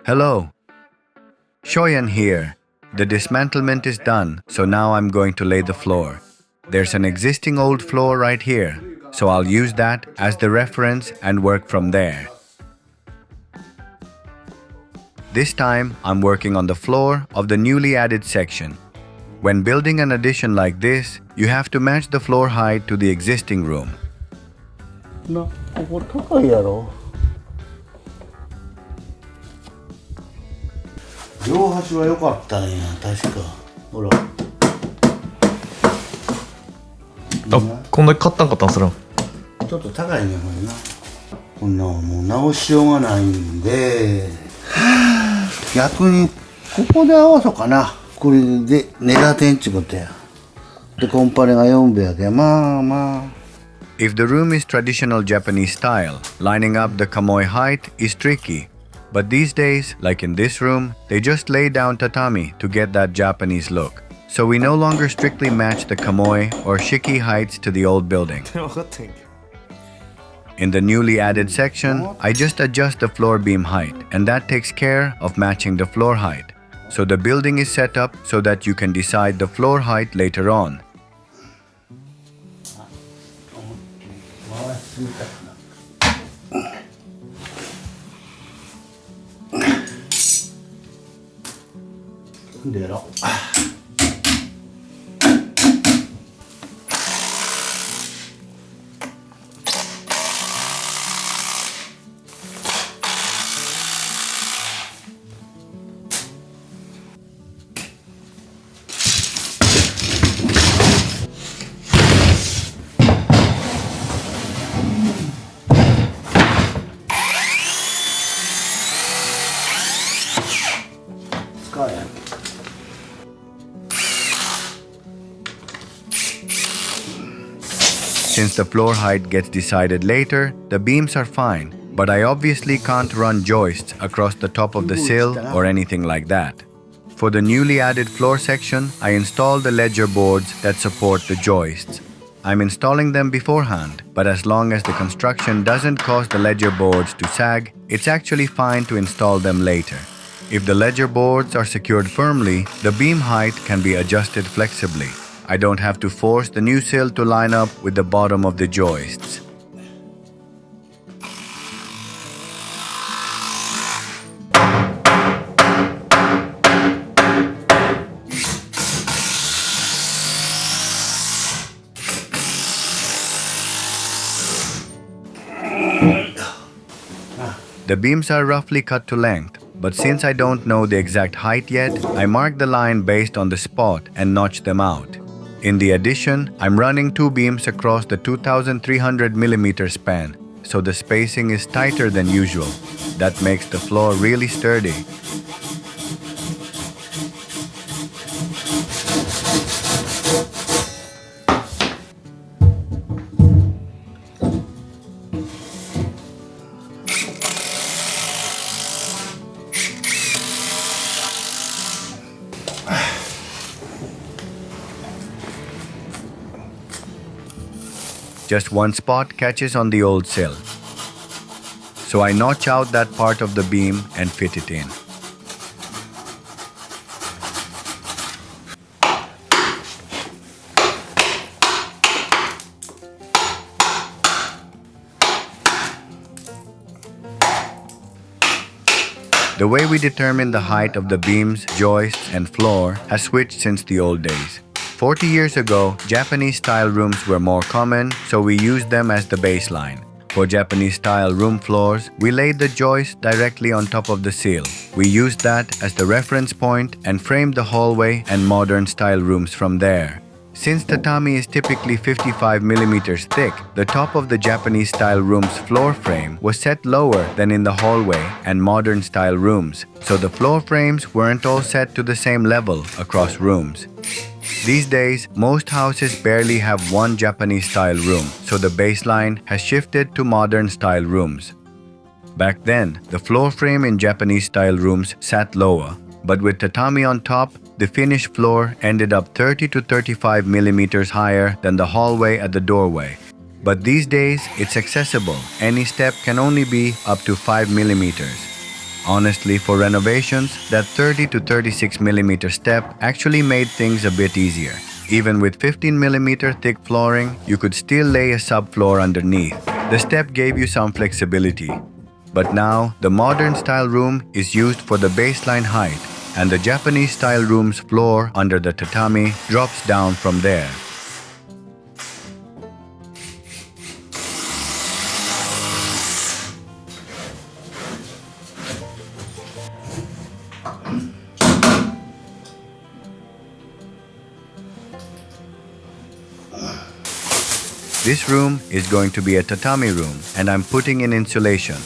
Hello, Shoyan here. The dismantlement is done, so now I'm going to lay the floor. There's an existing old floor right here, so I'll use that as the reference and work from there. This time, I'm working on the floor of the newly added section. When building an addition like this, you have to match the floor height to the existing room. ここ高いやろ。両端は良かったんや、確か。ほら。こんだけ買ったんかったんするん。ちょっと高いね、これな。こんなんもう直しようがないんで、逆にここで合わそうかな。これで根建てんちゅうことや。で、コンパネが4部やけ。まあまあ。If the room is traditional Japanese style, lining up the kamoi height is tricky. But these days, like in this room, they just lay down tatami to get that Japanese look. So we no longer strictly match the kamoi or shiki heights to the old building. In the newly added section, I just adjust the floor beam height, and that takes care of matching the floor height. So the building is set up so that you can decide the floor height later on. Since the floor height gets decided later, the beams are fine, but I obviously can't run joists across the top of the sill or anything like that. For the newly added floor section, I installed the ledger boards that support the joists. I'm installing them beforehand, but as long as the construction doesn't cause the ledger boards to sag, it's actually fine to install them later. If the ledger boards are secured firmly, the beam height can be adjusted flexibly. I don't have to force the new sill to line up with the bottom of the joists. The beams are roughly cut to length, but since I don't know the exact height yet, I mark the line based on the spot and notch them out. In the addition, I'm running two beams across the 2300mm span, so the spacing is tighter than usual. That makes the floor really sturdy. Just one spot catches on the old sill. So I notch out that part of the beam and fit it in. The way we determine the height of the beams, joists, and floor has switched since the old days. 40 years ago, Japanese-style rooms were more common, so we used them as the baseline. For Japanese-style room floors, we laid the joist directly on top of the sill. We used that as the reference point and framed the hallway and modern-style rooms from there. Since tatami is typically 55mm thick, the top of the Japanese-style room's floor frame was set lower than in the hallway and modern-style rooms, so the floor frames weren't all set to the same level across rooms. These days, most houses barely have one Japanese-style room, so the baseline has shifted to modern-style rooms. Back then, the floor frame in Japanese-style rooms sat lower, but with tatami on top, the finished floor ended up 30 to 35 millimeters higher than the hallway at the doorway. But these days, it's accessible. Any step can only be up to 5 millimeters. Honestly, for renovations, that 30 to 36 millimeter step actually made things a bit easier. Even with 15 millimeter thick flooring, you could still lay a subfloor underneath. The step gave you some flexibility. But now, the modern style room is used for the baseline height, and the Japanese style room's floor under the tatami drops down from there. This room is going to be a tatami room, and I'm putting in insulation.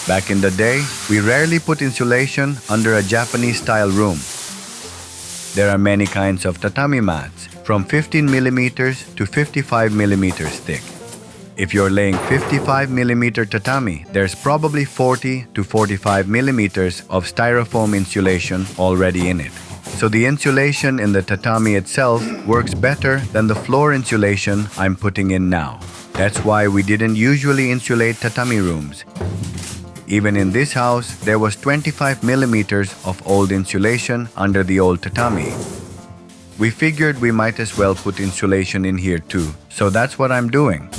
Back in the day, we rarely put insulation under a Japanese-style room. There are many kinds of tatami mats, from 15 millimeters to 55 millimeters thick. If you're laying 55 millimeter tatami, there's probably 40 to 45 millimeters of styrofoam insulation already in it. So the insulation in the tatami itself works better than the floor insulation I'm putting in now. That's why we didn't usually insulate tatami rooms. Even in this house, there was 25 millimeters of old insulation under the old tatami. We figured we might as well put insulation in here too, so that's what I'm doing.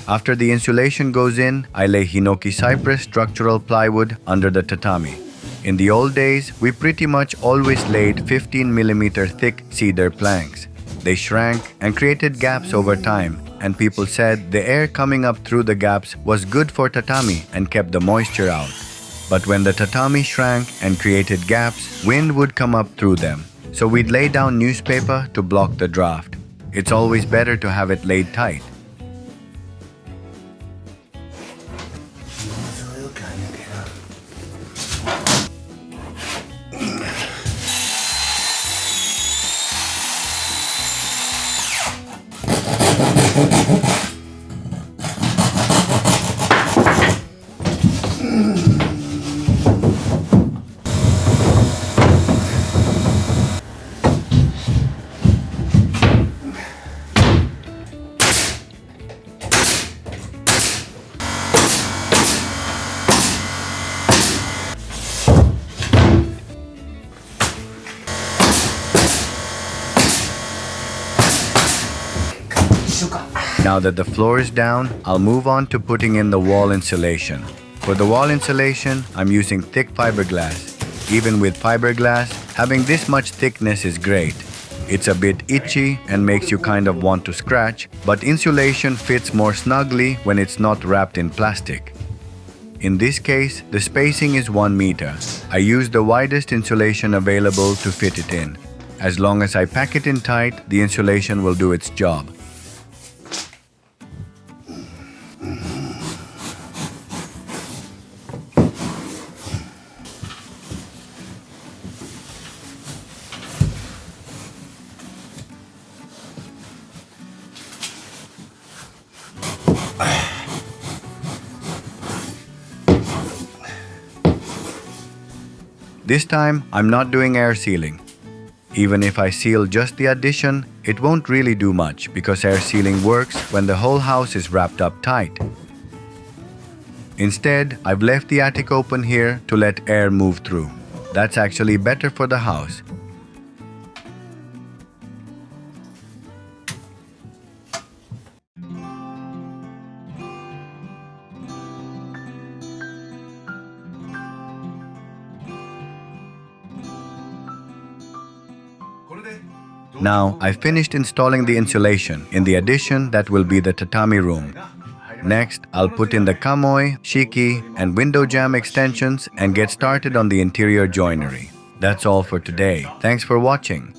After the insulation goes in, I lay hinoki cypress structural plywood under the tatami. In the old days, we pretty much always laid 15 millimeter thick cedar planks. They shrank and created gaps over time, and people said the air coming up through the gaps was good for tatami and kept the moisture out. But when the tatami shrank and created gaps, wind would come up through them. So we'd lay down newspaper to block the draft. It's always better to have it laid tight. Now that the floor is down, I'll move on to putting in the wall insulation. For the wall insulation, I'm using thick fiberglass. Even with fiberglass, having this much thickness is great. It's a bit itchy and makes you kind of want to scratch, but insulation fits more snugly when it's not wrapped in plastic. In this case, the spacing is 1 meter. I use the widest insulation available to fit it in. As long as I pack it in tight, the insulation will do its job. This time, I'm not doing air sealing. Even if I seal just the addition, it won't really do much because air sealing works when the whole house is wrapped up tight. Instead, I've left the attic open here to let air move through. That's actually better for the house. Now, I've finished installing the insulation in the addition that will be the tatami room. Next, I'll put in the kamoi, shiki, and window jamb extensions and get started on the interior joinery. That's all for today. Thanks for watching.